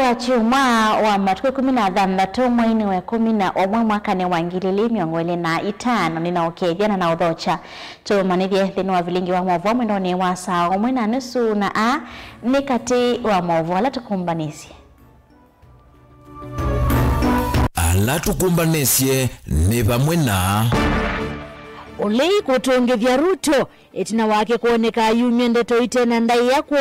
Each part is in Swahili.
ya chuma wa matuku 16 mwezi wa 10 mwaka ni wa 2025 ninaokeviana na udhocha tumanithie thini wa vilingi wa mwovo mwendo ni wa saa 1:30 na a ni kati wa mwovo ala tukumbanisye ni vamwe na Olei kutongethia Ruto etina wake kuoneka yumye ndeto itena ndai yakwo.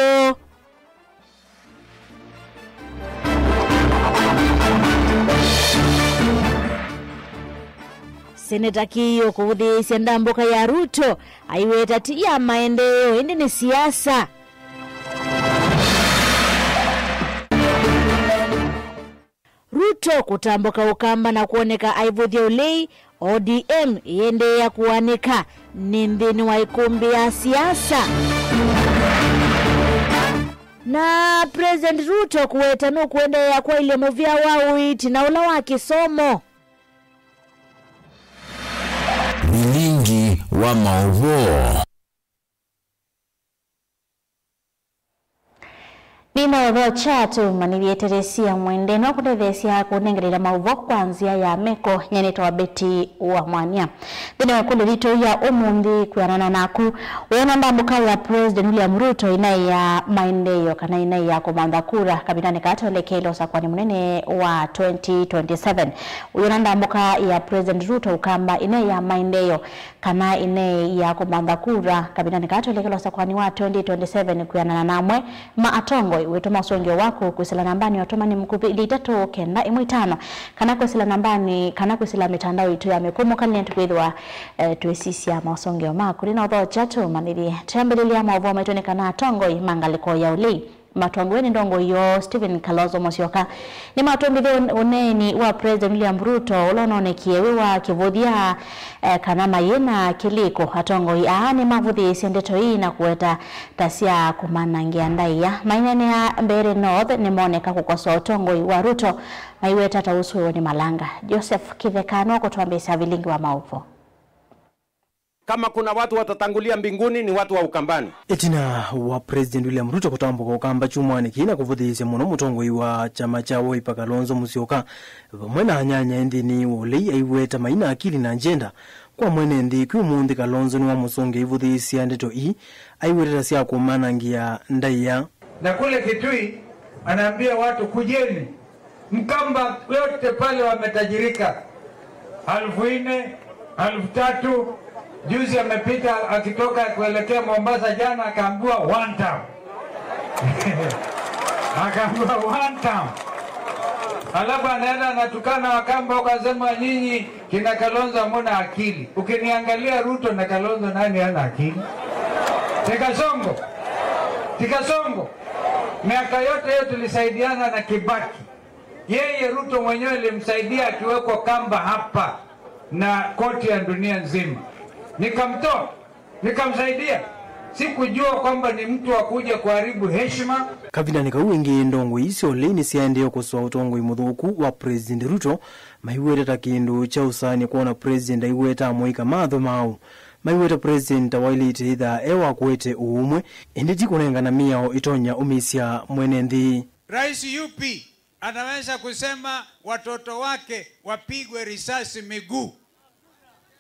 Seneta Kiyo kuhudhisya ndambuka ya Ruto aiweta ya maendeleo ende ni siasa. Ruto kutambuka ukamba na kuoneka aivuthia Olei ODM iende ya kuanika nindini wa ikumbi ya siasa. Na President Ruto kuweta no kuende ya kwa ile movia wa uiti na ula wa kisomo. Vilingi wa maovo. Nina udhocha tumanithie Teresia mwende no kutethesia kunengerera mauvo kwanzia ya meko nyeneta wa beti wa mwanya. Thine wa kundi rito ya umundi kuanana naku wena ndambuka ya President William Ruto inai ya maendeleo kana inai ya kumanda kura kabinane katolekelo sakwani munene wa 2027. Wena ndambuka ya President Ruto ukamba inai ya maendeleo kana inai ya kumanda kura kabinane katolekelo sakwani wa 2027 kuanana namwe maatongo wetu masongeo wako kusila nambani watomani mkupili 3 kenda 15 kana kusila nambani kana kusila mitandao itu ya mekumu kani tukwithwa tuesisi ya masongeo mako lina udhocha tumanithie tembelelea maovo maituonekana atongo mangaliko ya Olei matwangu weni ndongo yo Stephen Kalonzo Musyoka ni matumbithio uneni wa President William Ruto ulononekie wa kivuthia kana mayena kiliko atongo yaani mavuthi sendeto hii na kuweta tasia kumanangia ndaiya mainene ya mbere north ni moneka kukosoa utongo wa Ruto maiweta tausu ni malanga. Joseph Kivekano kutuambia vilingi wa mauvo. Kama kuna watu watatangulia mbinguni ni watu wa Ukambani. Etina wa President William Ruto kutambuka ukamba chumwani kina kuvuthisia muno mutongoi wa chama cha Wiper Kalonzo Musyoka mwena anyanya endini Olei aiweta maina akili na agenda kwa mwene ndi kumundi Kalonzo ni wa musonge ivuthisia ndeto hii aiweta sia kumanangia ndaiya na kule Kitui anaambia watu kujeni Mkamba yote pale wametajirika 4,000 3,000. Juzi amepita akitoka kuelekea Mombasa jana akaambiwa one time. Akaambiwa one time. Alafu anaenda anatukana Wakamba wakasema nyinyi kina Kalonzo hamna akili. Ukiniangalia Ruto na Kalonzo nani hana akili? Tikasongo. Miaka yote hiyo tulisaidiana na Kibaki. Yeye Ruto mwenyewe alimsaidia akiwekwa kamba hapa na koti ya dunia nzima. Nikamtoa, nikamsaidia. Sikujua kwamba ni mtu wa kuja kuharibu heshima. Kabinane kauingi ndongo isi Olei ni siaendeo kuswa utongo imuthuku wa President Ruto maiweta kindu cha usani kuona President aiweta amoika matho mau. Maiweta President wailite itha ewa kuete uumwe inditi kunengana miao itonya umisia mwene nthi. Rais UP anaweza kusema watoto wake wapigwe risasi miguu.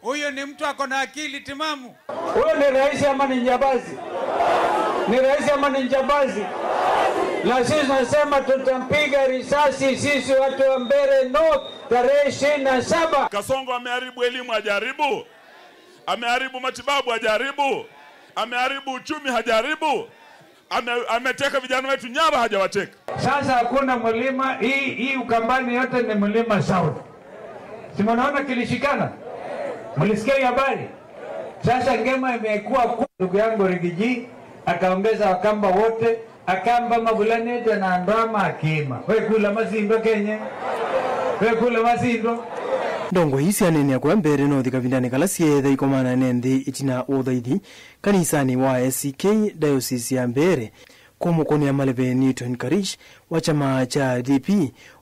Huyo ni mtu ako na akili timamu. Huyo ni rais ama ni njambazi? Ni rais ama ni njambazi? Na sisi tunasema tutampiga risasi sisi watu wa Mbeere North tarehe 27. Kasongo ameharibu elimu hajaribu. Ameharibu matibabu hajaribu. Ameharibu uchumi hajaribu. Ameteka vijana wetu nyara hajawateka. Sasa hakuna mlima hii Ukambani yote ni mlima South. Si mnaona kilishikana? Mlisikia habari? Sasa ngema imekuwa ndugu yangu Rigiji akaongeza Wakamba wote akamba mabulanete na ndama akima. Wewe kula mazindo Kenya. Wewe kula mazindo. Ndongo hisi anene kwa Mbeere North kabindane kala sietha ikomana nende itina uthaithi kanisani wa SCK Diocese ya Mbeere kumukoni ya Malebe Newton Karish wa chama cha DP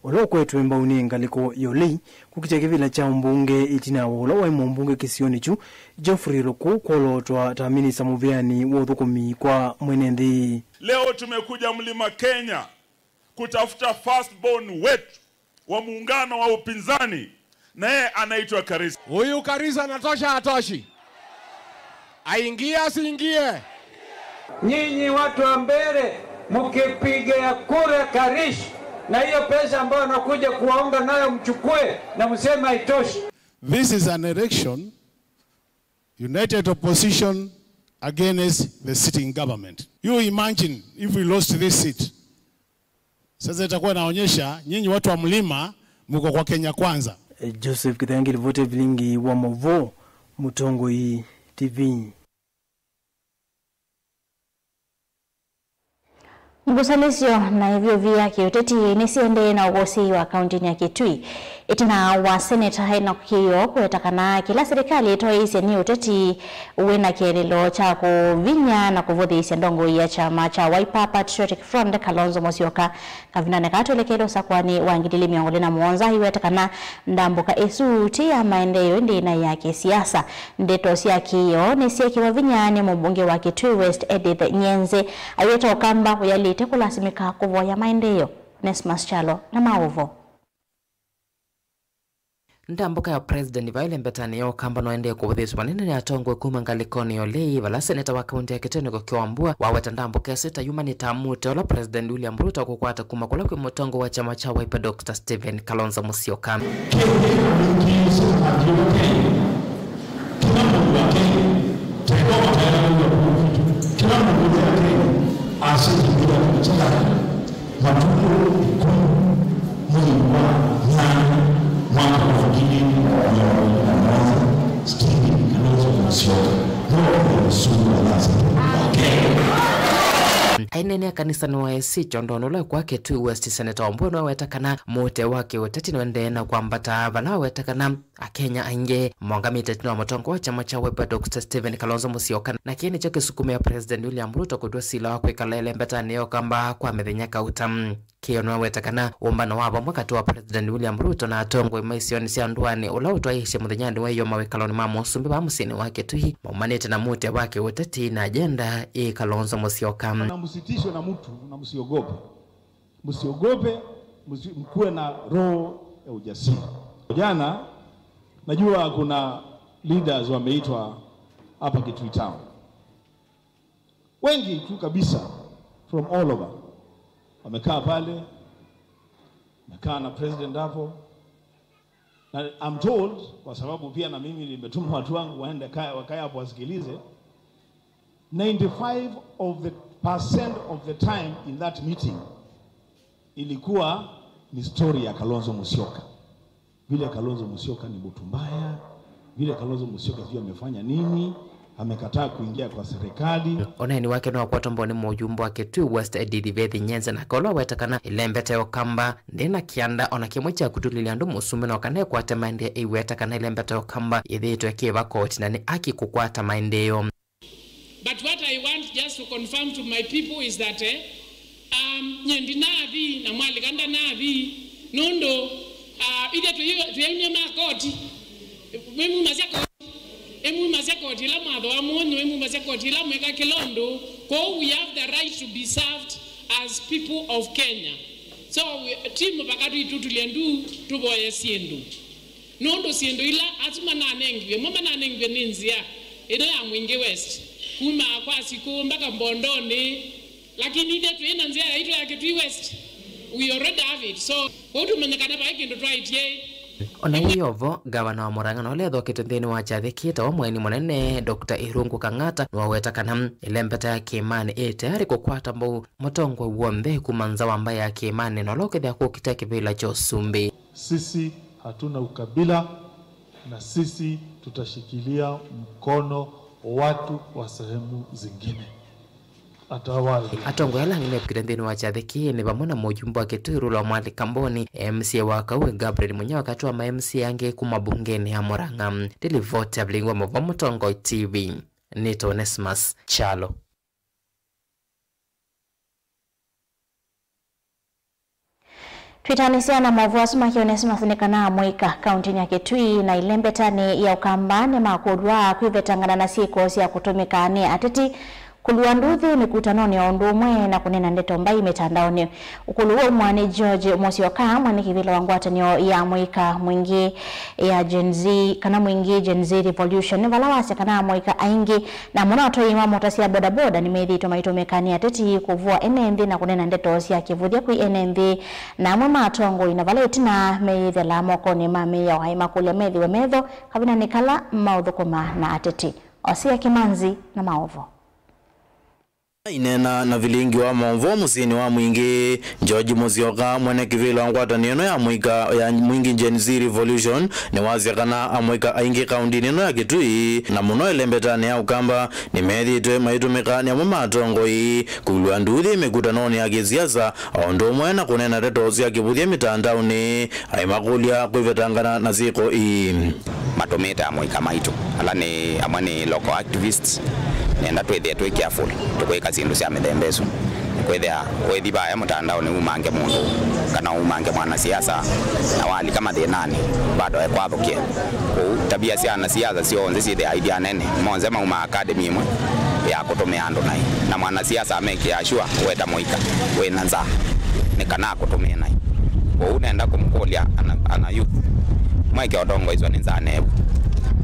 ulokwetwe mbauni ngaliko Olei kukichekevila cha mbunge itina wolo wa mbunge kisioni chu Geoffrey Ruku kolotwa taminisa muviani wa uthukumi kwa mwenendi. Leo tumekuja mlima Kenya kutafuta firstborn wetu wa muungano wa upinzani, na yeye anaitwa Karisa. Huyu Karisa anatosha atoshi? Aingie asiingie? Nyinyi watu wa Mbeere mkipiga kura Karish, na hiyo pesa ambayo nakuja kuwaunga nayo mchukue na msema haitoshi. This is an election, united opposition against the sitting government. You imagine if we lost this seat. Sasa itakuwa naonyesha nyinyi watu wa mlima mko kwa Kenya kwanza. Joseph Kithangi, vote vilingi wa Movo, Mutongoi TV. Ngusalisyo na hivyo vya kiuteti nisiende na ugosi wa kaunti ya Kitui. Itina wa seneta haina kukiyo kuetakana kila serikali itoe isi ni uteti uwena kielelo cha kuvinya na kuvodhi isi ndongo ya chama cha Wiper Patriotic Front Kalonzo Musyoka kavinane katolekelo sakwani wangidili miongole na muonza hiwetakana ndambuka esu tia maendeyo ndi na yake siasa. Ndeto siya kiyo nisiya kiwa vinyani mbunge wa Kitui West Edith Nyenze ayeta okamba uyalite kulasimika kuvoya maendeyo. Nesmas Chalo na Maovo. Ndambuka ya president Vaile Mbetani yo kamba noende kuwudhisu manene ni atongwe kumangalikoni yolei vala seneta wa kaunti ya Kitui Kiwambua waweta ndambuka sita yumani tamute ola president William Ruto kukwata kumakula kwa motongo wa chama cha Wiper Dr. Stephen Kalonzo Musyoka. Ainene ya kanisa ni wa SC chondono kwa Kitui West Senator Wambua wetakana mote wake utati nwende na kwambata vala wetakana Kenya ainge mwangami wa motongo wa chama cha Wiper Dr. Stephen Kalonzo Musyoka na kieni choke sukume ya president William Ruto kudua sila wakwe kalele Mbetani yo kamba kwa medhenyaka utam kiyo wetakana umbano waba mwakati wa president William Ruto na atongwe maisioni siya nduani ula utuahishe mudhenyandi wa iyo mawekaloni mamo sumbi wa musini wake tuhi maumanete na mote wake utati na agenda Kalonzo Musyoka. Na msitishwe na mtu na msiogope. Msiogope, mkuwe na roho ya ujasiri. Jana najua kuna leaders wameitwa hapa Kitui Town. Wengi tu kabisa from all over. Wamekaa pale, wamekaa na president hapo. Na I'm told, kwa sababu pia na mimi nimetuma watu wangu waende wakae hapo wasikilize, 95% of the time in that meeting ilikuwa ni story ya Kalonzo Musyoka. Vile Kalonzo Musyoka ni mtu mbaya, vile Kalonzo Musyoka sio amefanya nini, amekataa kuingia kwa serikali. Oneni wake no kwa tomboni mujumbo wa Kitui West Edith Nyenze na kolo wetakana ilembete okamba ndena kianda ona kimwecha kutulilia ndu musume no kane kwa tamainde iwetakana ilembete okamba idhitu yakiva koti na ni aki kukwata maendeyo. But what I want just to confirm to my people is that nyendi navi na mwali kanda navi nondo ide tuyenye makoti wemu mazekoti la madho wa mwonu wemu mazekoti la mweka Kilondo ko we have the right to be served as people of Kenya. So timu pakatu itutuliendu tuboye siendu nondo siendu ila atuma nanengwe mama nanengwe ninzia ino ya Mwingi West kuma kwa siku mpaka Mbondoni, lakini ide tuenda nzia ya ito ya Kitui West we already have it. So watu mmenekana pa hiki ndo twaitie. Ona hiyovo gavana wa Murang'a no letho kitundini wa chathikita wa mweni munene Dr. Irungu Kang'ata no wetakana ilembeta ya Kimani tayari kukwata mbau motongo wombe kumanza wamba ya Kimani no lokethia kukita kibila cha Usumbi. Sisi hatuna ukabila na sisi tutashikilia mkono watu wa sehemu zingine. Atongo yala ngine kitendeni wa chathiki ni bamona mujumbo wa Kitui Rulo Mwali Kamboni MC wa Kauwe Gabriel Munya wakati wa MC yange kumabungeni ya Murang'a. Dilivote ablingwa mwa Mutongo TV. Nito Nesmas Chalo. Twitanisia na mwavuwa suma kionesima funikana mwika kaunti ya Kitui na ilembetani ya ukambani makurwa kuivetangana na siko siya kutumika ni ateti kuluanduthi mikutanoni ya undumwe na kunena ndeto mbai mitandaoni. Ukulu huo mwani George Musyoka mwani kivila wangwatanio ya mwika mwingi ya Gen Z kana mwingi Gen Z Revolution valawasi kana mwika aingi na munato ima motasi ya bodaboda ni methi tumaitumekani ateti kuvua NNV na kunena ndeto siya kivudia kui NNV na mwema atongo inavaleti na methi la moko ni mame ya waima kule methi we metho kabina nikala maudhukuma na ateti Osia Kimanzi na maovo. Inena na vilingi wa maovo musini wa mwingi George Musyoka mwene kivila wangwatanio ya mwingi Gen Z Revolution ni waziakana amwika aingi kaundi nino ya Kitui na muno elembetani ya ukamba ni methi itwe maitumika ni mwema atongo hii kulua nduthi mikutanoni ya kisiasa ondo mwena kunena reto siya kivuthia mitandaoni aimakulia kuivetangana na ziko hii matometa amwika maitu ala ni amwani local activists nenda twethia twi careful tukwika sindu cia mithembesu kwethia kwethi baya mutandao ni umange mundu kana umange mwana siasa na wali kama thenani bado ekwathukia ku tabia cia na siasa cionze ci the idea nene monze mauma academy imwe ya kutumia andu nai na mwana siasa ameke ashua weta muika wena nza ni kana kutumia nai ku nenda kumkolia ana youth mweke odongo hizo ni nzane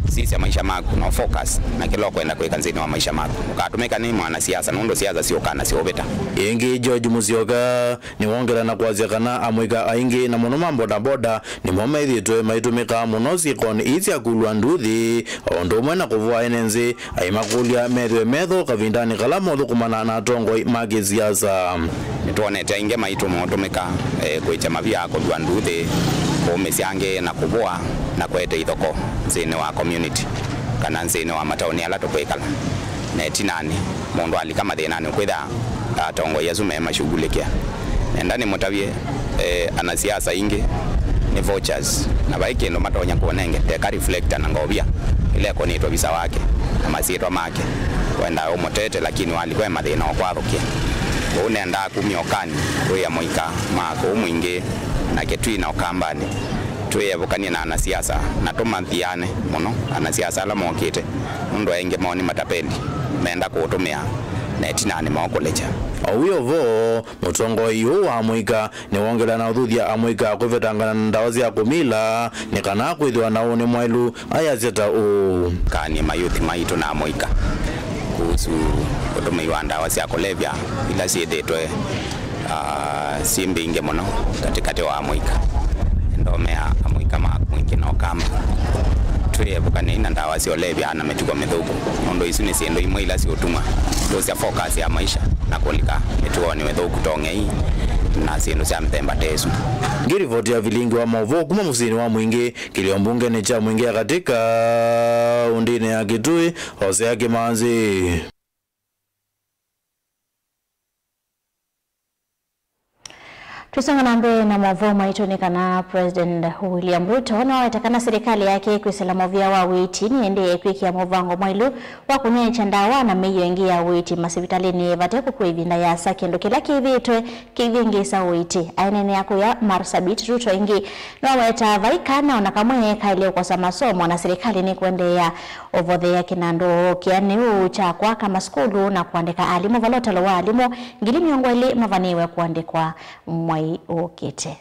sisi ya maisha maku na focus na kilo kwenda kuweka nzini wa maisha maku ukatumika ni mwana siasa nundo siasa sio kana sio beta ingi George Musyoka ni wongera na kwaziakana amwika aingi na muno mamboda boda ni momethi twe maitumika muno sikon izi akulwa nduthi ondo mwena kuvua NNZ aimakulia methwe metho kavindani kala motho kumana na tongo magi siasa nituonete inge maitu motumika kwicha mavia kulwa nduthi umesiange na kubua na kwete ithoko nzini wa community kana nzini wa mataoni ala tukwikala netinani mundu ali kama thenani kwitha atongo yazume mashughulikia ndani mutavie ana siasa ingi ni vouchers na baiki ndo matonya kuonenge teka reflector na ngobia ile konitwa visa wake na masitwa make kwenda umotete lakini walikuwa mathina okwarukia unenda kumiokani kuya moika mako mwingi na Kitui na ukambani tuyevukanie na anasiasa na tumanthiane muno anasiasa ala mokite mundu ainge moni matapendi menda kutumia netinani mokolecha Owiyo vo mutongo iyo wa mwika ni wongela na udhuthia amwika kuvetangana na ndawa cia kumila ni kana kwithwa na une mwelu ayazeta kani mayuthi maitu na mwika kuhusu kutumiwa ndawa cia kulevya ila ciithitwe simbinge muno katikati wa mwika ndomea amwika mwingi na okamba tuyevukanie na ndawa cia kulevya na mitugo mithuku mundu isu ni ciendo imwe ila ciutuma ndocia focus ya maisha na kulika mitugo ni mithuku tongei na ciendo cia mthemba tesu ngirivoti ya vilingi wa maovo kuma musini wa mwingi kilio mbunge ni cha mwingi katika undine ya Kitui Hosea Kimanzi. Tusonga nambe na mavoma itonikana President William Ruto na watakana serikali yake kuisalama vya wa witi ni ende kuikia movango mwailu wa kunye chandawa na meyo ingi ya witi masivitalini vateku kuivinda ya sakendo kila kivitwe kivingi sa witi ainene yako ya Marsabit Ruto ingi na weta vaikana wanakamwe kaile kwa samasomo na serikali ni kuende ya ovothe ya kinando kiani ucha kwa kama skulu na kuandika alimu valotalo wa alimu ngili miongweli mavaniwe kuandikwa mwai okete.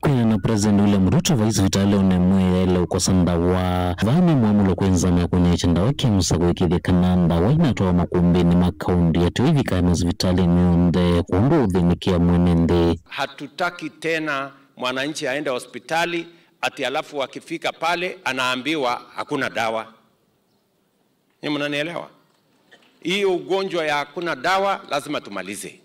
Kuna President William Ruto vaisi vitale unemwe kwa sanda wa vani mwamulo kwenzana kwenye chanda wake msago ikidhe kananda wainatoa makumbini makaundi ya tuivi kama vitale nyunde kuundu udhinikia mwenende. Hatutaki tena mwananchi aende hospitali ati alafu akifika pale anaambiwa hakuna dawa. Ni mnanielewa? Hiyo ugonjwa ya hakuna dawa lazima tumalize.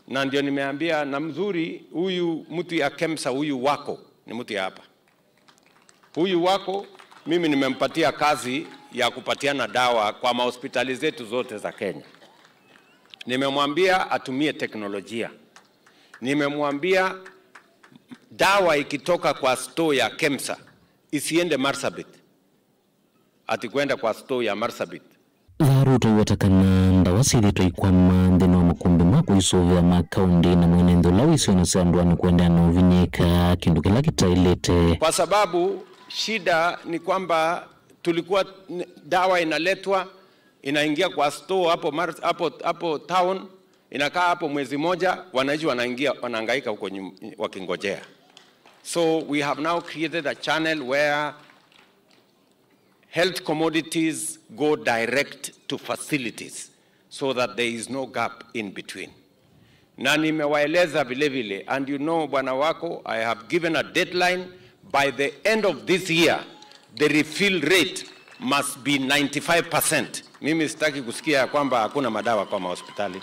Na ndio nimeambia na mzuri huyu mtu ya KEMSA huyu wako ni mtu ya hapa. Huyu wako mimi nimempatia kazi ya kupatiana dawa kwa mahospitali zetu zote za Kenya. Nimemwambia atumie teknolojia. Nimemwambia dawa ikitoka kwa store ya KEMSA isiende Marsabit. Ati kwenda kwa store ya Marsabit. Ruto watakana ndawasili toikwama ndeno wa makumbi mako isovya makaundi na mwenendo lawisi wanasandwani kuenda na uvinyeka kindu kila kitailete. Kwa sababu shida ni kwamba tulikuwa dawa inaletwa inaingia kwa store hapo town, inakaa hapo mwezi moja, wananchi wanahangaika huko wakingojea. So we have now created a channel where health commodities go direct to facilities so that there is no gap in between. Na nimewaeleza vile vile, and you know bwana wako, I have given a deadline. By the end of this year, the refill rate must be 95%. Mimi sitaki kusikia kwamba hakuna madawa kwa hospitali.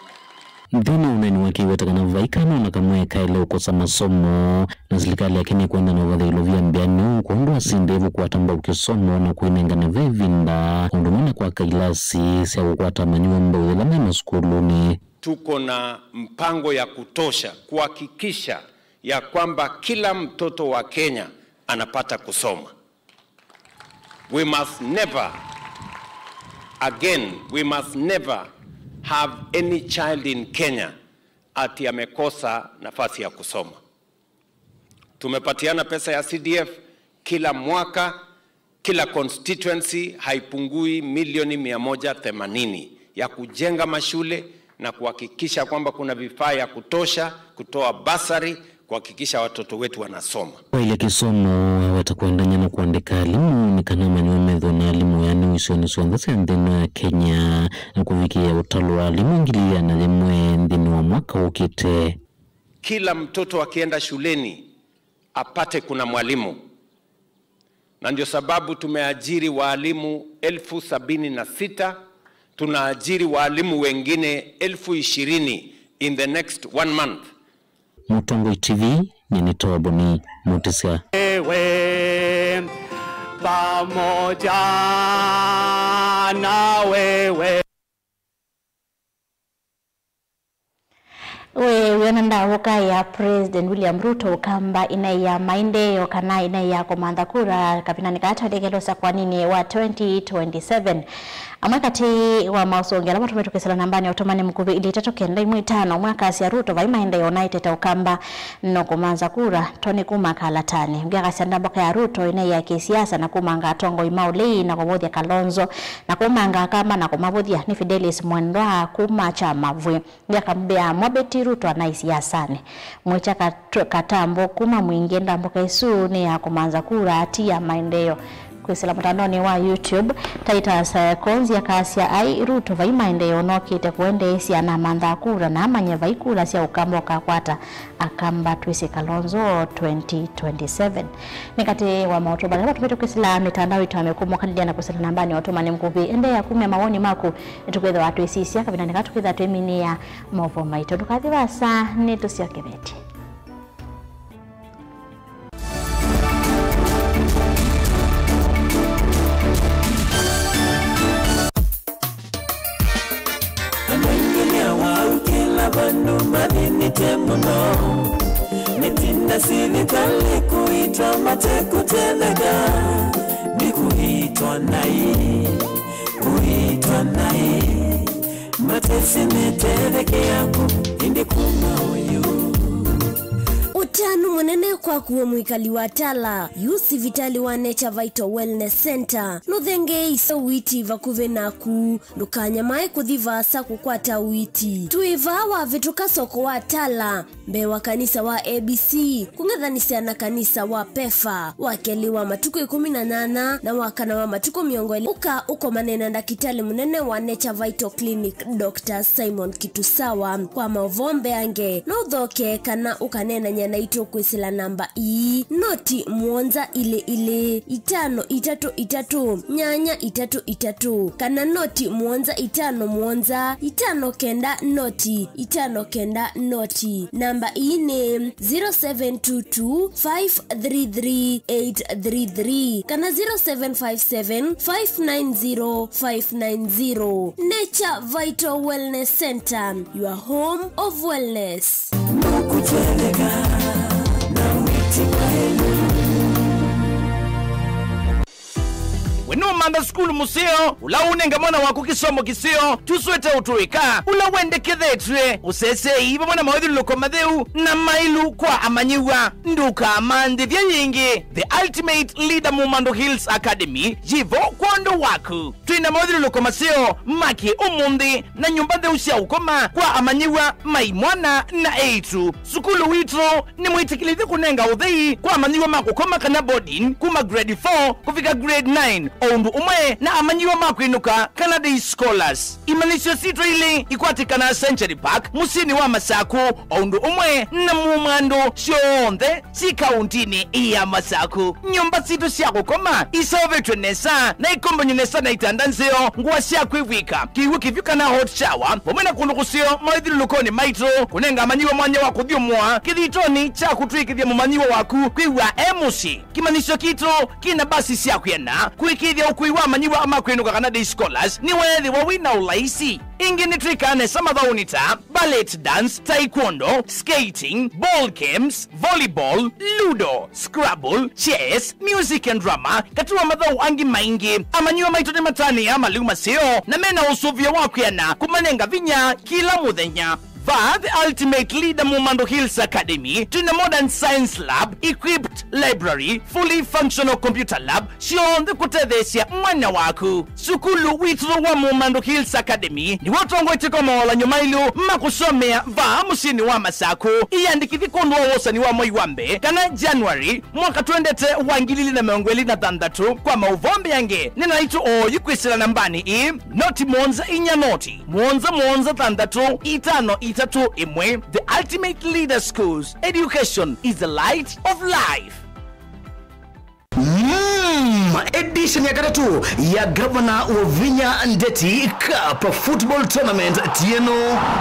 Nthini uneni wakiwetakana vaikano na kamweka ile ukosa masomo na serikali ya Kenya kwenda na wadhilo vya mbianu kuondoa sindevu kuwatamba ukisomo na kuinengana vevinda undumana kwa kailasi siya kukwata manyumba udhelame maskuluni. Tuko na mpango ya kutosha kuhakikisha ya kwamba kila mtoto wa Kenya anapata kusoma. We must never have any child in Kenya ati amekosa nafasi ya kusoma. Tumepatiana pesa ya CDF kila mwaka, kila constituency haipungui milioni 180 ya kujenga mashule na kuhakikisha kwamba kuna vifaa ya kutosha, kutoa basari, kuhakikisha watoto wetu wanasoma. Kwa ile kisomo watakwendanya na kuandika alimu ni kana manyume na alimu yani usioni suandasi ndeno ya Kenya na kufikia utalo wa alimu ingilia na limwe ndini wa mwaka ukite. Kila mtoto akienda shuleni apate kuna mwalimu. Na ndio sababu tumeajiri walimu 76,000, tunaajiri walimu wengine 20,000 in the next 1 month. Mutongo TV Nyenitoa Boni Mutisia. Wewe pamoja na wewe we nanda ya President William Ruto kamba ina ya maendeleo kana ina ya komanda kura kapinani kata degelosa kwa nini wa 2027 amakati wa mausongela watu wetukesela nambani otomani mkubi ili tatokenda imwitano mwaka ya Ruto vai maendeleo naiteta ukamba no komanza kura toni kumakala tani mgaka sandamboka ya Ruto ina ya kisiasa na kumanga tongo imaulei na kubodia Kalonzo na kumanga kama na kumabodia ni Fidelis Mwendwa kumacha mavwe mgaka mbea mwabeti Ruto anaisiasane mwecha katambo kuma mwingenda mboka isu ni ya kumanza kura ati ya maendeleo kwisela mtandoni wa YouTube taita konzi ya kasi ya ai Ruto vai maendeleo no kite kuende sia na manda kura na amanya vai kura sia ukambo kakwata akamba twisi Kalonzo 2027 nikati wa maotoba na watu wetu kwisela mitandao itamekumo kandia na kusela nambani otomani mkubi ende ya kume maoni maku etukwetha watu isisia kabina nikatukwetha twemini ya movo maito dukathi wasa netusiokebeti. Bandu madini temuno Nitinda sivitali kuitwa mate kutenega Ni kuitwa nai Mate simetereke yangu Indi kuma uyu Utanu mwenene kwa kuwa mwikali watala Yusi vitali wa Nature Vital Wellness Center Nuthenge isa witi vakuve naku Nukanya mae kuthiva asa kukwata witi Tuiva wa vituka soko watala Mbewa kanisa wa ABC Kungathanisia na kanisa wa PEFA Wakeli wa matuko 18 na wakana wa matuko miongoli uko manena ndakitali mwenene wa Nature Vital Clinic Dr. Simon Kitusawa Kwa mauvombe ange Nuthoke kana ukanena nyana ito kwisila namba noti mwonza ile 533 nyanya 33 kana noti mwonza 5 mwonza 5 kenda noti namba ne 0722533833 kana 0757590590 Nature Vital Wellness Center, your home of wellness. wenu manda skulu museo ula unenga mwana wako kisomo kisio tuswete utuika ula wende kethetwe usese iba mwana mawedhi loko madheu na mailu kwa amanyiwa nduka amande vya yingi the ultimate leader Mumando Hills Academy jivo kondo waku tuina mawedhi loko maseo maki umundi na nyumba de usia ukoma kwa amanyiwa maimwana na eitu sukulu witro ni mwitikilithi kunenga udhei kwa amanyiwa makukoma kana boarding kuma grade 4 kufika grade 9 oundu umwe na amanyiwa makuinuka kana day scholars imanisio sitro ili ikwatikana Century Park musini wa Masaku oundu umwe na Mumando shionde si kauntini iya Masaku nyumba situ siya kukoma isaovetwe nesa na ikombonyo nesa na itandanzio nguwa siya kuiwika kiwu kivyuka na hot shower wamena kulukusio maidhilu lukoni maitro kunenga amanyiwa mwanya waku dhiumwa kithitoni cha kutwikithia mumanyiwa waku kwiwa emusi kimanisho kitro kina basi siya kuyena kuikithia ukuiwa amanyiwa ama kwenuka kana day scholars ni wethi wawina ulaisi ingi nitrikane samadhaunita ballet dance, taekwondo, skating, ball games, volleyball, ludo, scrabble, chess, music and drama katuwa madhau angi maingi amanyiwa maitoni matani ama liuma seo na mena usuvia wakuyana kumanenga vinya kila muthenya the ultimate leader Mumando Hills Academy to the modern science lab, equipped library, fully functional computer lab, shionde kutethesia mwana waku. Sukulu witro wa Mumando Hills Academy ni watu wangu itiko mawala nyumailu makusomea musini wa Masaku iyandikithi kondwa wosani wa Moiwambe kana January mwaka 2023 kwa mauvombe yange ninaitu oyu kwisila nambani noti monza inya noti monza thandatu itano itatu imwe. The ultimate leader schools. Education is the light of life. Edition ya katatu ya Governor Wavinya Ndeti Cup Football Tournament tieno.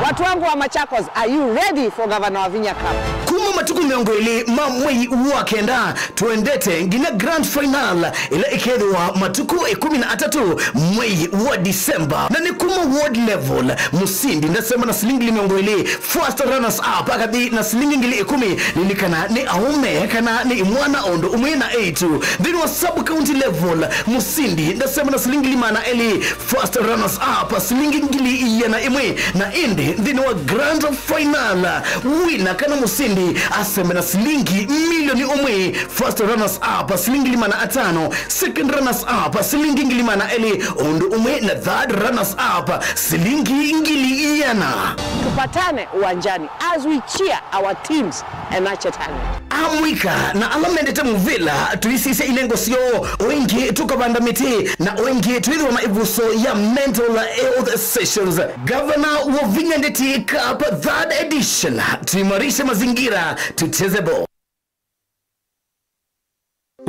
Watu wangu wa Machakos, are you ready for Governor Wavinya Cup? Kuma matuku miongoli mamwei wakenda tuendete ngina grand final ila ikedwa matuku 13 mwei wa Disemba na ni kuma world level musindi ndasema na silingi miongoli first runners up akadi na silingi ngili 10 nilikana ni aume kana ni mwana ondo umwena 8 then wa sub county level musindi ndasema na silingi limana eli first runners up silingi ngili yana imwe na indi then wa grand final wina kana musindi asema na silingi milioni umwe first runners up silingi limana 5 second runners up silingi ngili mana eli ondo umwe na third runners up silingi ngili yana. Tupatane uwanjani as we cheer our teams and nurture talent. Amwika na alamendete muvila tuisise ilengo sio wengi tukabanda miti na wengi tuidhiwa maibuso ya mental health sessions. Governor Wavinya Ndeti Cup 3rd edition, tuimarishe mazingira tucheze ball.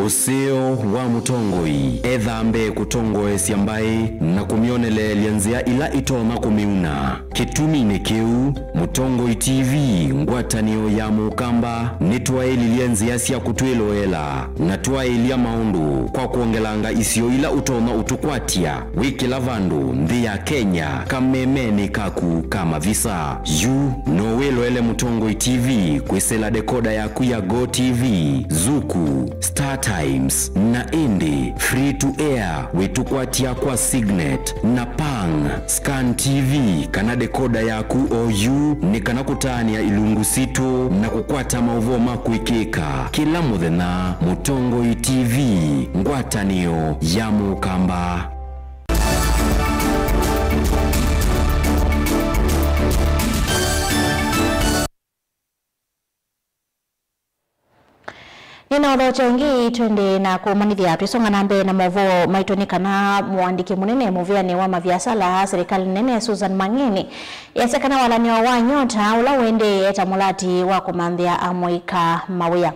Useo wa mutongoi ethambe kutongoe siambai na kumionele lianzia ila itoma kumiuna kitumi kiu Mutongoi TV ngwatanio ya mukamba nitwaeli lianzia sia kutwiloela na twaeli ya maundu kwa kuongelanga isio ila utoma utukwatia wiki lavandu ndi ya Kenya kamemeni kaku kama visa yu nowelo ele Mutongoi TV kwisela dekoda ya kuya Go TV Zuku Star Times na Indi free to air wetukwatia kwa Signet na Pang Scan TV kana dekoda ya ku OU ni kana kutani ya ilungu sito na kukwata mauvoma kuikika kila muthena Mutongoi TV ngwatanio ya mukamba. Nina odocha wengi twende na kumanithia tusonga nambe na movo maitonika na muandiki munene muviani wa maviasala serikali nene Susan Mang'eni yasekana walani wa nyota ula wende etamulati wa kumandhia Amoika Mawia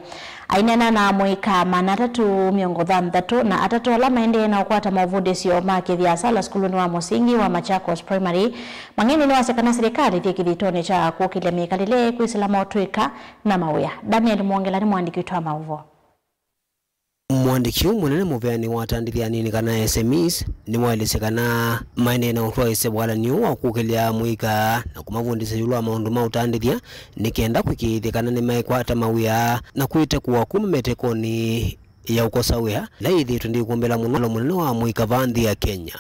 ainena na Amoika manatatu miongo thandatu na atatu ala maende na ukwata mavude sio make viasala skuluni wa musingi wa Machakos Primary. Mang'eni ni wasekana serikali thikithitone cha kukilia mikalile kuisilama otwika na Mawia. Daniel Mwongela ni muandiki utwa mauvo. Mwandiki munene muveani watandithia nini kana SMEs ni mwelesekana maene na utwa isebwala niu wa kukilia Muika na kumavundisa yulwa maundu mautandithia nikenda kwikithikana ni maikwata Mawia na kuite kuwa kumetekoni ya ukosa wea laithi tundi kumbela munene wa muika vanthi ya Kenya.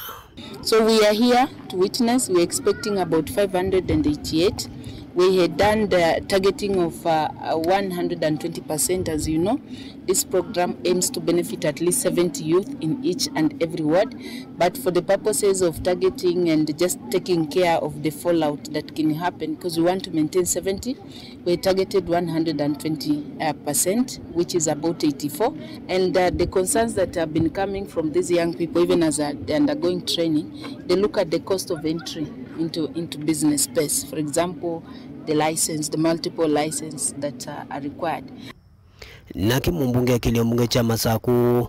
So we are here to witness. We are expecting about 588. We had done the targeting of 120%, as you know. This program aims to benefit at least 70 youth in each and every ward. But for the purposes of targeting and just taking care of the fallout that can happen, because we want to maintain 70, we targeted 120%, which is about 84. And the concerns that have been coming from these young people, even as they're undergoing training, they look at the cost of entry into business space. For example, the license, the multiple license that are required. Naki mbunge akili mbunge chama saku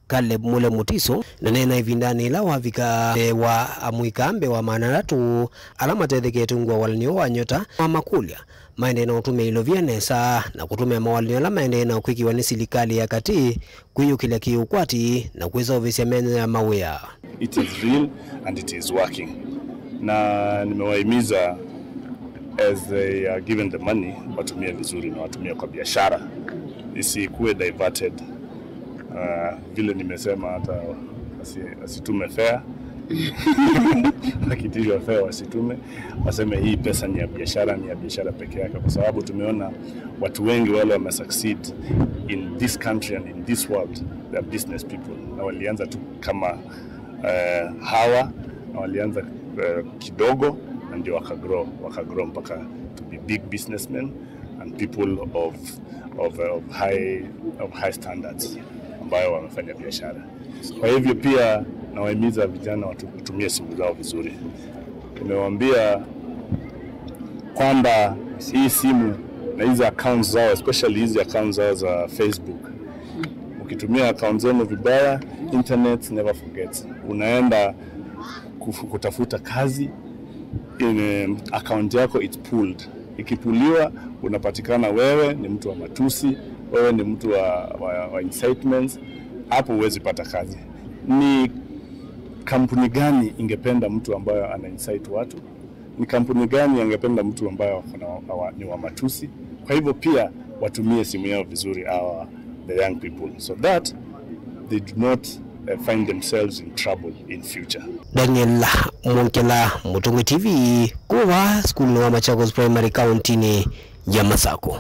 Caleb Mule Mutiso na nena ivindani ila wavika wa amuikambe wa manaratu alama tetheke tungwa walinio wa nyota wa makulia maendeleo utume ilovia nesa na kutumia mawalinio la maendeleo kuikiwa ni serikali ya kati kuyukila kiukwati na kuweza ofisi ya mene ya mawea. It is real and it is working. Na nimewahimiza as they are given the money watumie vizuri na watumie kwa biashara isikuwe diverted. Vile nimesema hata asitume fare akitishwa fare wasitume, waseme hii pesa ni ya biashara peke yake, kwa sababu tumeona watu wengi wale wamesucceed in this country and in this world, they are business people, na walianza tu kama hawa na walianza kidogo na ndio wakagrow mpaka to be big businessmen and people of high standards ambayo wamefanya biashara. Kwa hivyo pia nawahimiza vijana watumie simu zao vizuri. Nimewaambia kwamba hii simu na hizi accounts zao, especially hizi accounts zao za Facebook, ukitumia accounts zenu vibaya, internet never forgets. Unaenda kutafuta kazi, account yako it's pulled. Ikipuliwa unapatikana wewe ni mtu wa matusi, wewe ni mtu wa incitements, hapo huwezi pata kazi. Ni kampuni gani ingependa mtu ambaye ana incite watu? Ni kampuni gani ingependa mtu ambaye ni wa matusi? Kwa hivyo pia watumie simu yao vizuri the young people so that they do not find themselves in trouble in future. Daniel Monkela, Mutungu TV, kuwa school wa Machakos Primary County ni ya Masako.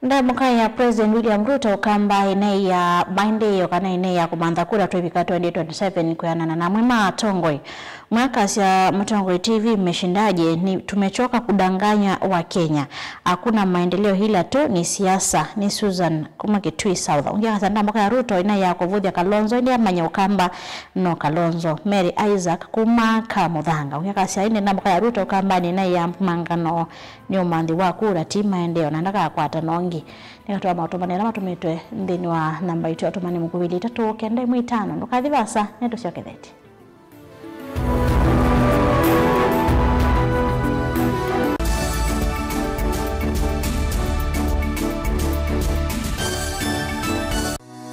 Ndamuka ya President William Ruto kamba ine ya binde yokana ine ya kumanda kura tuwibika 2027 kuyanana na mwema Tongoi. Mwakasi ya Mtongoi TV mmeshindaje ni tumechoka kudanganya wa Kenya. Hakuna maendeleo hila tu ni siasa ni Susan Kumakitui South. Ungia kasa ndamuka ya Ruto ine ya kuvudia Kalonzo ine ya manya ukamba no Kalonzo. Mary Isaac kumaka mudhanga. Ungia kasi ya ine ndamuka ya Ruto kamba ine ya mangano ni umandi wa kura tima endeo na ndaka kwa tanongi. Nikatoa mautumani alama tumitwe ndini wa namba itu ya utumani mkubili tatu kende mwitano. Nukadhivasa netu siyo kedeti.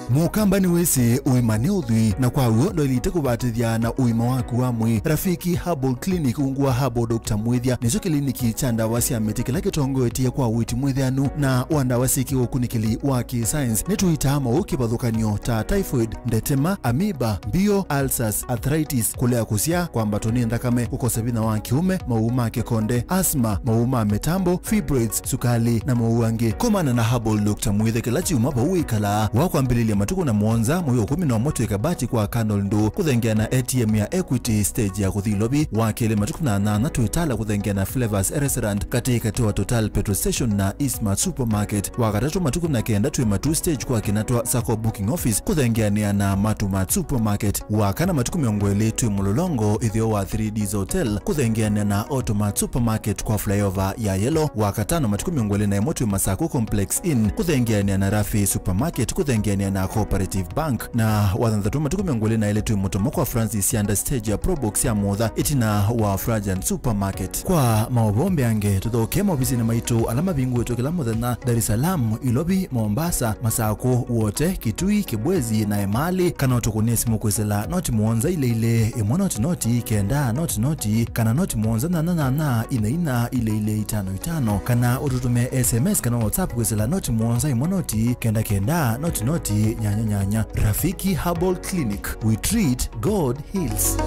Mukamba ni wese uimane udhui na kwa uo ndo ilite kubatithia na uima waku wa mwi. Rafiki Herbal Clinic ungua Herbal Dr. Mwithia nizo kliniki chanda wasi amete kila kitongo etia kwa witi mwithianu na wanda wasiki ukunikili waki science netu itama ukibadhukanio ta typhoid, ndetema, amoeba, bio, ulcers, arthritis, kulea kusia kwa mbatoni ndakame, kukosa bina wa kiume, mauma kekonde, asma, mauma metambo, fibroids, sukali na mauange. Komana na Herbal Dr. Mwithia kila chiuma pa uikala wakwambililia matuku na muonza moyo 11 ikabati kwa Kanol Ndu kuthengia na ATM ya Equity stage ya kuthi lobby wakele matuku na nana tuitala kuthengia na Flavors Restaurant katika toa Total Petrol Station na Eastmart Supermarket wakatatu matuku na kenda tuwe matu stage kwa kinatwa Sako Booking Office kuthengia na Matumat Supermarket wakana matuku miongwele tuwe mulolongo ithio wa 3D's Hotel kuthengia na Automat Supermarket kwa flyover ya Yellow wakatano matuku miongwele na Motu Masako Complex Inn kuthengia na Rafi Supermarket kuthengia na Cooperative Bank na wathanthatu matuku miongwele na ile tuwe mutomoko wa Francis Yanda stage ya Probox ya Motha itina wa Frajan Supermarket kwa maobombe ange tuthoke mobisi na maitu alama bingu wetu kila muthenya Dar es Salaam Ilobi Mombasa Masako wote Kitui Kibwezi na Emali kana otukunie simu kwesela noti muonza ile noti kenda noti kana noti muonza na ina ile 55 kana ututume SMS kana WhatsApp kwesela noti muonza noti kenda noti nyanya Rafiki Herbal Clinic, we treat, God heals.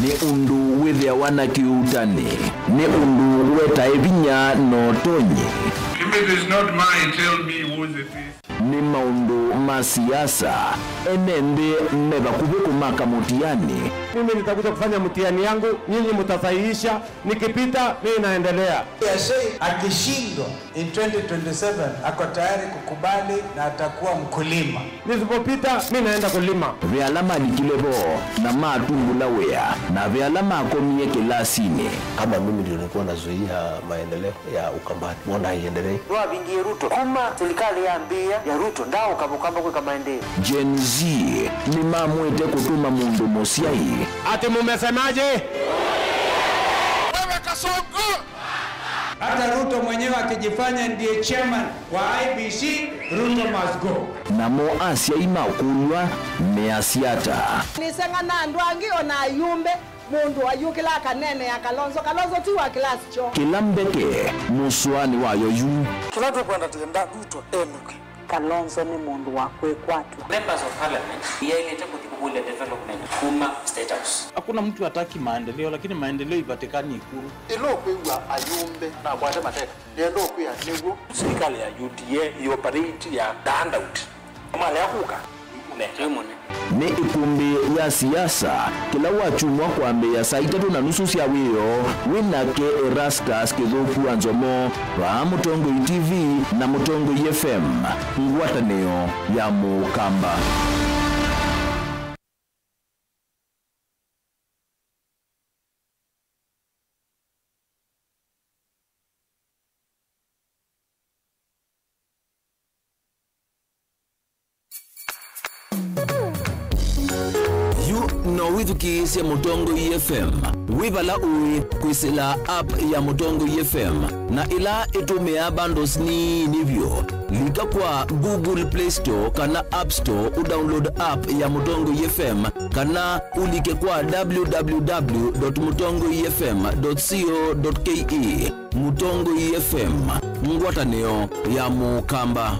Ni undu withia wana kiutani, ni undu weta evinya no tonye. If it is not mine, tell me whose it is. Ni maundu masiasa, enende meba kubuku maka mutiani. Mimi nitakuja kufanya mtihani yangu, nyinyi mtasahihisha, nikipita mimi naendelea. Akishindwa in 2027 ako tayari kukubali na atakuwa mkulima. Nisipopita mimi naenda kulima. Vyalama nikilebo na matumbula wea na vyalama akomie kilasini. Kama mimi ndio nilikuwa nazuia maendeleo ya Ukambani, mbona haiendelee? Ndoa bingi Ruto. Kuma serikali yaambia ya Ruto ndao kabukamba kwa maendeleo. Gen Z ni mamwete kutuma mundu mosiai. Ati mumesemaje? Wewe Kasongo! Hata Ruto mwenyewe akijifanya ndiye chairman wa IBC, Ruto must go. Na moasia imakulwa measiata. Nisenga na ndwangi ona yumbe mundu ayukila kanene ya Kalonzo tu wa class cho. Kilambeke muswani wayo yu. Tunataka kwenda tenda Ruto enuke. Kalonzo ni mundu wa kwekwatu. Members of parliament yailete kujibule development kuma state house. Hakuna mtu hataki maendeleo, lakini maendeleo ipatikani Ikulu. Ilo kwa ayumbe na kwa sema teka. Ndio kwa nego serikali ya UDA ioperate ya handout. Kama leo kuka ni ikumbi ya siasa kila wachumwa kwambe ya saa 3:30 cia wiro winake Erastus Kithuku Anzomo wa Mutongo TV na Mutongo FM ngwatanio ya Mukamba. No withuki cia Mutongo FM wibala ui kwisila app ya Mutongo FM na ila itumia bundles ni nivyo lika kwa Google Play Store kana App Store udownload app ya Mutongo FM kana ulike kwa www.mutongofm.co.ke. Mutongo FM ngwatanio ya Mukamba.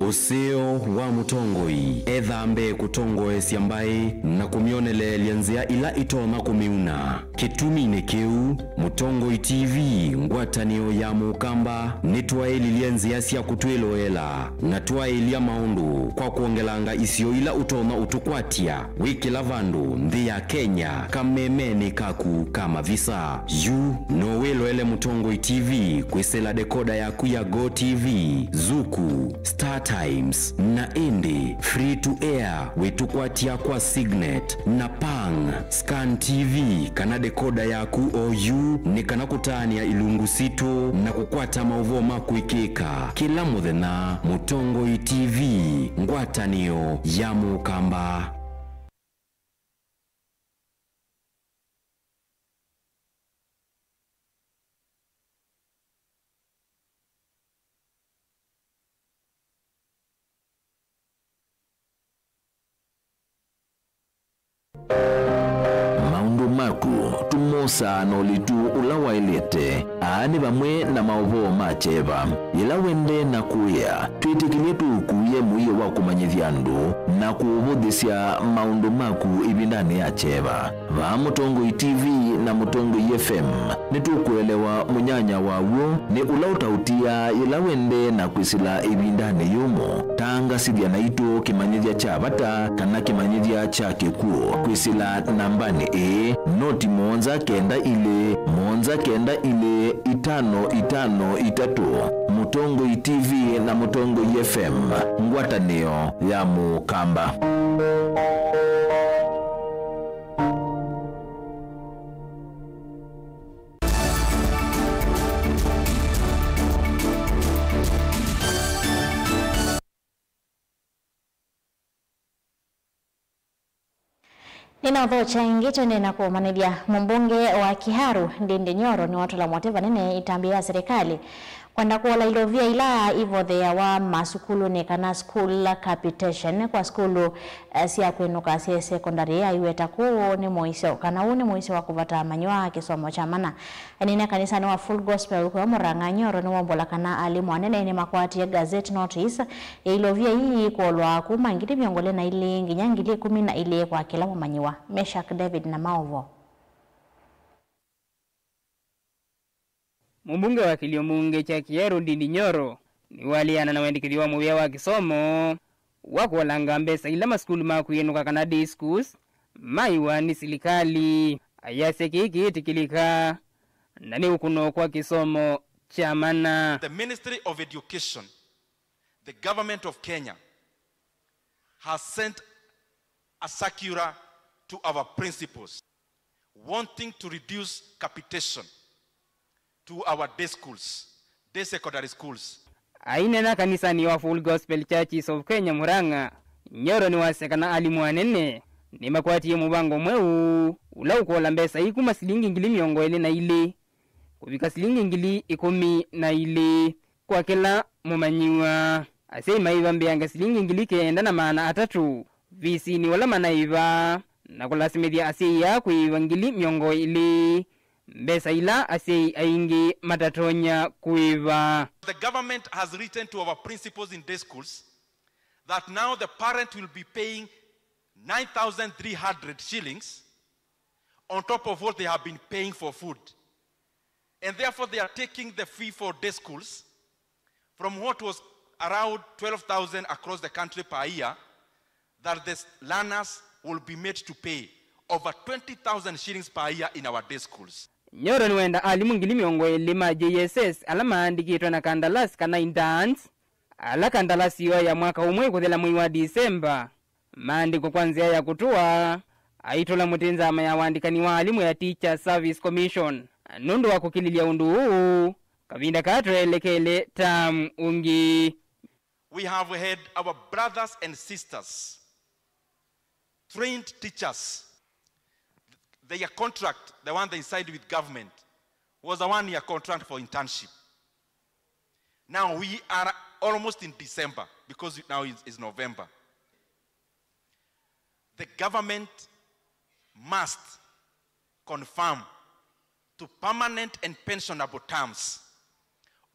Usio wa Mutongoi ethambe kutongoe siambai na kumionele lianzia ila itoma kumiuna kitumine kiu Mutongoi TV ngwatanio ya Mukamba nitwaeli lianzia sia kutweloela na twaeli ya maundu kwa kuongelanga isio ila utoma utukwatia wiki lavandu ndi ya Kenya kamemeni kaku kama visa yu nowelo ele Mutongoi TV kwisela dekoda ya kuya Go TV Zuku Starter Times na Indi free to air witukwatia kwa Signet na Pang Scan TV kana dekoda yaku OU ni kana kutania ilungu sito na kukwata mauvo makuikika kila muthenya Mutongoi TV ngwatanio ya Mukamba. Maundu maku tumosa no litu ulawa ilete aani bamwe na mauvo macheva ila wende na kuya twitikilie tukuye muiyo wa kumanyithia ndu na kuubudhisya maundu maku ibindani ya cheva va Mutongoi TV na Mutongoi FM nitukuelewa munyanya wawo ni ula utautia ila wende na kwisila ibindani yumo tanga sidya na ito kimanyithia cha bata kana kimanyithia cha kikuo kwisila nambani noti monza kenda ile itano itatu Mutongoi TV na Mutongoi FM ngwatanio ya Mukamba. Ninathocha ingito nena kumanithia mumbunge wa Kiharu Ndindi Nyoro ni watu la mwateva nene itambia serikali kwenda kuola ilovia ila ivothea wa masukulu ni kana school capitation kwa skulu sia kwenuka sia secondary ya iweta kuu ni moiso kana uni moiso wa kuvata manywa kisomo cha mana nina kanisa ni wa Full Gospel kwa Murang'a. Nyoro ni wombola kana alimu anene ni makwati ya gazette notice ya ilovia hii kuolwa kuma ngiti miongole na ili nginyangili 10 na ile kwa kila manywa. Meshak David na Maovo. Mumbunge wa Kiliomunge cha Kiharu Ndindi Nyoro ni waliana na wendikiliwa muwea wa kisomo wako walanga mbesa ila maskulu makuyenuka kana day schools maiwa ni silikali ayase kiki tikilika nani ukuno kwa kisomo cha mana. The Ministry of Education, the government of Kenya, has sent a circular to our principals wanting to reduce capitation to our day schools, day secondary schools. Aina na kanisa ni wa Full Gospel Churches of Kenya Murang'a. Nyoro ni wasekana alimu anene ni makwati ya mubango mweu ula ukola mbesa ikuma silingi ngili miongo ele na ile kubika silingi ngili 10 na ile kwa kila mumanyiwa asema iva mbeanga silingi ngili kenda na maana 3 visi ni wala manaiva na kulasimithia asei ya kuiva ngili miongo ile mbesa ila asei aingi matatonya kuiva. The government has written to our principals in day schools that now the parent will be paying 9,300 shillings on top of what they have been paying for food. And therefore they are taking the fee for day schools from what was around 12,000 across the country per year, that the learners will be made to pay over 20,000 shillings per year in our day schools. Nyoro niwenda alimu ngili miongo elima JSS alama andikitwa na kandalas kana interns ala kandalas yo ya mwaka umwe kuthela mwezi wa Disemba maandiko kwanzia ya kutua aitola mutenza ama ya wandikani wa alimu ya Teacher Service Commission nundu wa kukililia undu huu kavinda katwelekele tam ungi. We have had our brothers and sisters, trained teachers. Their contract, the one they signed with government, was a 1-year contract for internship. Now we are almost in December because now it's November. The government must confirm to permanent and pensionable terms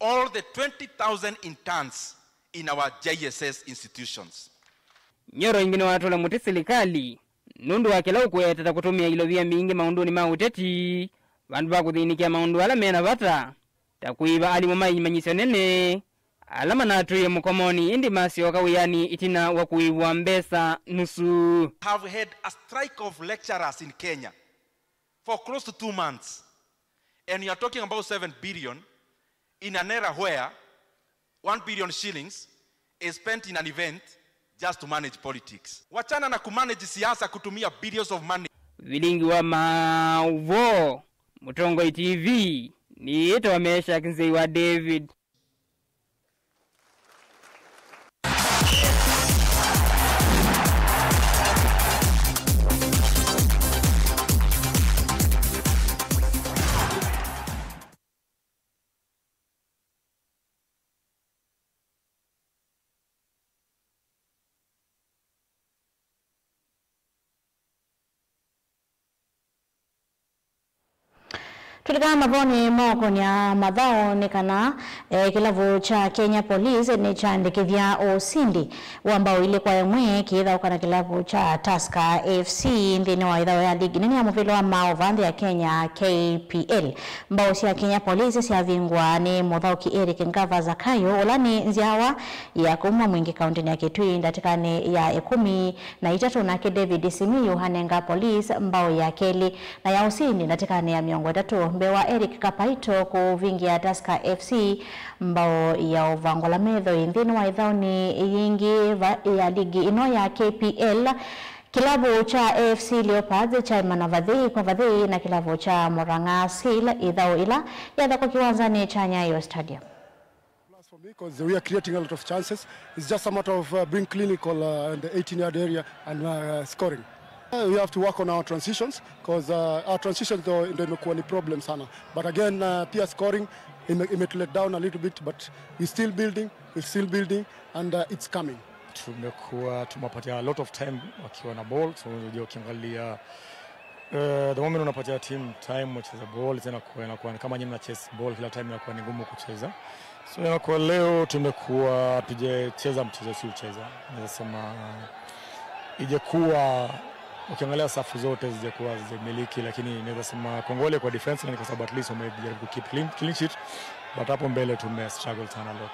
all the 20,000 interns in our JSS institutions. Nyoro ingine watola muti serikali nundu wakela ukweta kutumia ilovia mingi maundu ni mauteti vandu vakuthinikia maundu ala mena vata takuiva alimu maimanyisyo nene alama natuye mukomoni indi masyo kawiyani itina wakuiwa mbesa nusu. Have had a strike of lecturers in Kenya for close to 2 months, and you are talking about 7 billion in an era where 1 billion shillings is spent in an event just to manage politics. Wachana na kumanage siasa kutumia billions of money. Vilingi wa Mauvo, Mutongoi TV, ni ito wamesha kinzei wa David. Tulikana mavoni moko nya madhao nikana kilavu cha Kenya Police ni chandikithia osindi wambao ile kwa mwe kitha ukana kilavu cha Tusker FC ndini wa idhao ya ligi nini ya muvilo wa maovandi ya Kenya KPL mbao siya Kenya Police siya vingwa ni mudhauki Eric Ngava Zakayo ulani nziawa ya kumwa mwingi kaunti ya Kitui ndatikane ya 13 na ke David Simiyu hanenga Police mbao ya Keli na ya osindi ndatikane ya miongo 3 mbewa Eric Kapaito kuvingia Tusker FC mbao ya uvangola medho indhini wa idhao ni yingi ya ligi ino ya KPL kilabu cha AFC Leopards cha Manavadhi kwa Vadhi na kilabu cha Murang'a Seal idhao ila yadha kwa kiwanzani cha Nyayo Stadium. Because we are creating a lot of chances. It's just a matter of being clinical in the 18-yard area and scoring. We have to work on our transitions because our transitions though imekuwa ni problem sana. But again, pia scoring let down a little bit, but we're still building and it's coming. Tumekuwa tumepatia a lot of time wakiwa na ball, so unajua ukiangalia the moment unapatia team time kucheza ball tena inakuwa kama nyinyi mnacheza ball kila time inakuwa ni ngumu kucheza. So inakuwa leo tumekuwa tujecheza mchezo si ucheza. Nasema ijakuwa ukiangalia safu zote zijakuwa zimiliki, lakini naweza sema Kongole kwa defense ni kwa sababu at least wamejaribu keep clean sheet, but hapo mbele struggle sana a lot.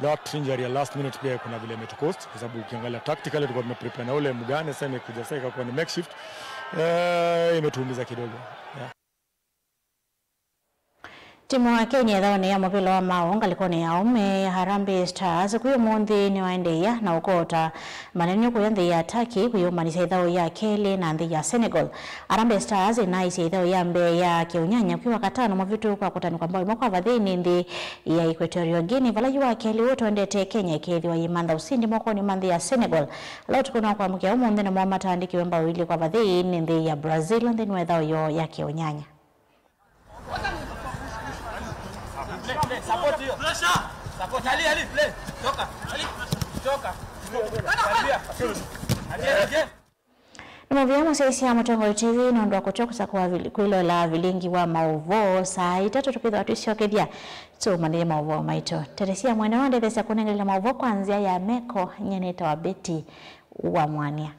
That injury ya last minute pia kuna vile imetukost kwa sababu ukiangalia tactically tulikuwa tumeprepare na ule Mugane sasa imekuja sasa ikakuwa ni makeshift, imetuumiza kidogo. Timu wa Kenya idhaoni ya mobilo wa maonga likoni ya ume Harambee Stars kuyo mundi ni waendeia na ukota manenyo kuyo ndi ya Turkey kuyo manisa idhao ya Keli na ndi ya Senegal. Harambee Stars inaisi idhao ya mbe ya Kiunyanya kuyo katano mavitu kwa kutani kwa mbao imokwa vadhini ndi ya Equatorial Guinea vala yuwa Keli woto endete Kenya ikithi wa imanda usindi moko ni mandi ya Senegal. Lao tukuna kwa mkia umu ndi na muamata andiki wemba wili kwa vadhini ndi ya Brazil ndi ni idhao yo ya Kiunyanya. Support hiyo. Support Ali play. Toka. Toka. Mwavyama saisi ya Mutongoi TV nondwa kuchokusa kwa kuilo la vilingi wa Mauvo saa 3 tukidha watu isio kithia so manie Mauvo maito Teresia mwene wande thesa kunengelea Mauvo kwanzia ya Meko nyeneta wa Beti wa Mwania.